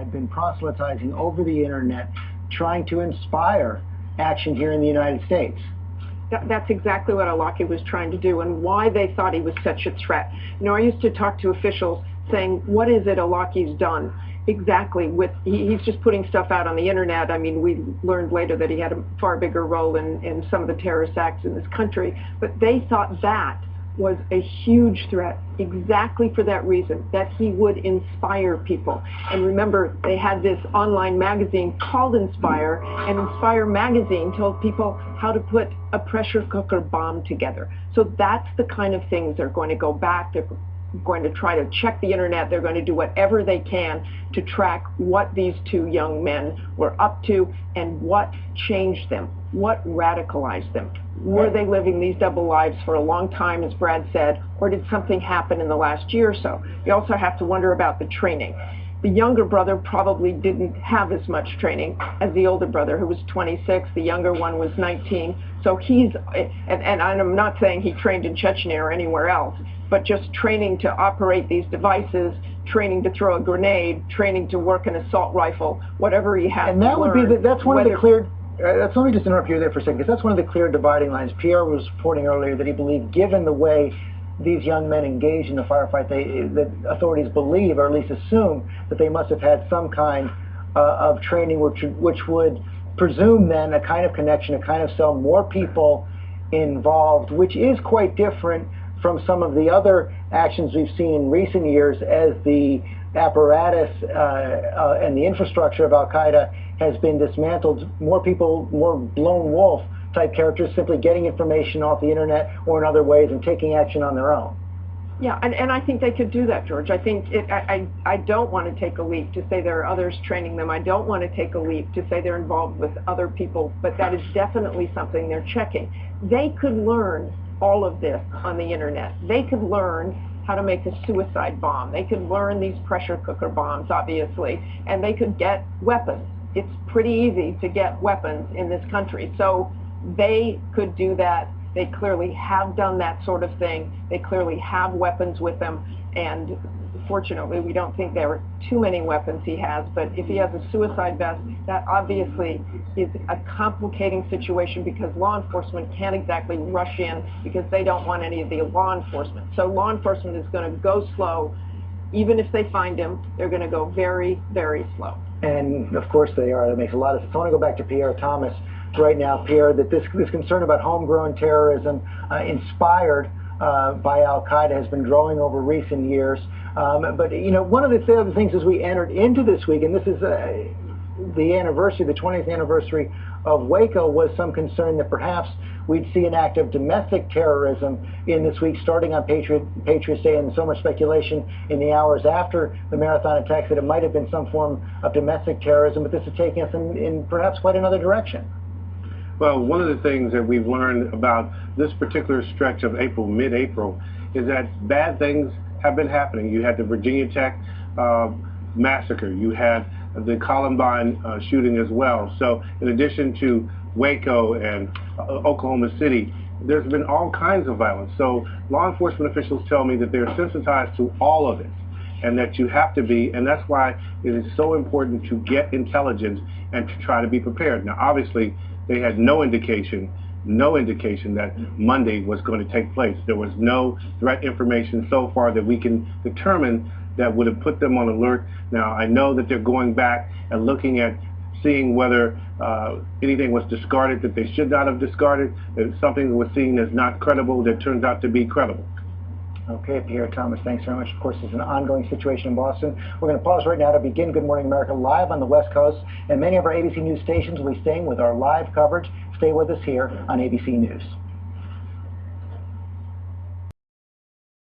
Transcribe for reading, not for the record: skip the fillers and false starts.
had been proselytizing over the internet, trying to inspire action here in the United States. That's exactly what Al-Awlaki was trying to do, and why they thought he was such a threat. You know, I used to talk to officials saying, what is it Al-Awlaki's done? Exactly, he's just putting stuff out on the internet. I mean, we learned later that he had a far bigger role in some of the terrorist acts in this country, but they thought that was a huge threat exactly for that reason, that he would inspire people. And remember, they had this online magazine called Inspire, and Inspire magazine told people how to put a pressure cooker bomb together. So that's the kind of things they're going to go back. They're going to try to check the internet. They're going to do whatever they can to track what these two young men were up to and what changed them, what radicalized them. Were they living these double lives for a long time, as Brad said, or did something happen in the last year or so? You also have to wonder about the training. The younger brother probably didn't have as much training as the older brother, who was 26. The younger one was 19. So he's, and I'm not saying he trained in Chechnya or anywhere else, but just training to operate these devices, training to throw a grenade, training to work an assault rifle, whatever he has. And that would be, that's one of the clear, let me just interrupt you there for a second, because that's one of the clear dividing lines. Pierre was reporting earlier that he believed, given the way these young men engaged in the firefight, that authorities believe, or at least assume, that they must have had some kind of training which would presume then a kind of connection, a kind of cell, more people involved, which is quite different from some of the other actions we've seen in recent years as the apparatus and the infrastructure of Al-Qaeda has been dismantled. More people, more lone wolf type characters simply getting information off the internet or in other ways and taking action on their own. Yeah, and I think they could do that, George. I think I don't want to take a leap to say there are others training them. I don't want to take a leap to say they're involved with other people, but that is definitely something they're checking. They could learn all of this on the internet. They could learn how to make a suicide bomb. They could learn these pressure cooker bombs, obviously, and they could get weapons. It's pretty easy to get weapons in this country. So they could do that. They clearly have done that sort of thing. They clearly have weapons with them, and fortunately, we don't think there are too many weapons he has, but if he has a suicide vest, that obviously is a complicating situation because law enforcement can't exactly rush in because they don't want any of the law enforcement. So law enforcement is going to go slow. Even if they find him, they're going to go very, very slow. And of course they are. That makes a lot of sense. I want to go back to Pierre Thomas right now, Pierre, that this concern about homegrown terrorism inspired by Al-Qaeda has been growing over recent years. But, you know, one of the other things as we entered into this week, and this is the anniversary, the 20th anniversary of Waco, was some concern that perhaps we'd see an act of domestic terrorism in this week, starting on Patriots Day, and so much speculation in the hours after the marathon attacks that it might have been some form of domestic terrorism, but this is taking us in perhaps quite another direction. Well, one of the things that we've learned about this particular stretch of April, mid-April, is that bad things have been happening. You had the Virginia Tech massacre. You had the Columbine shooting as well. So in addition to Waco and Oklahoma City, there's been all kinds of violence. So law enforcement officials tell me that they're sensitized to all of it, and that you have to be, and that's why it is so important to get intelligence and to try to be prepared. Now, obviously, they had no indication that Monday was going to take place. There was no threat information so far that we can determine that would have put them on alert. Now, I know that they're going back and looking at seeing whether anything was discarded that they should not have discarded, that something was seen as not credible that turns out to be credible. Okay, Pierre Thomas, thanks very much. Of course, it's an ongoing situation in Boston. We're going to pause right now to begin Good Morning America live on the West Coast, and many of our ABC News stations will be staying with our live coverage. Stay with us here on ABC News.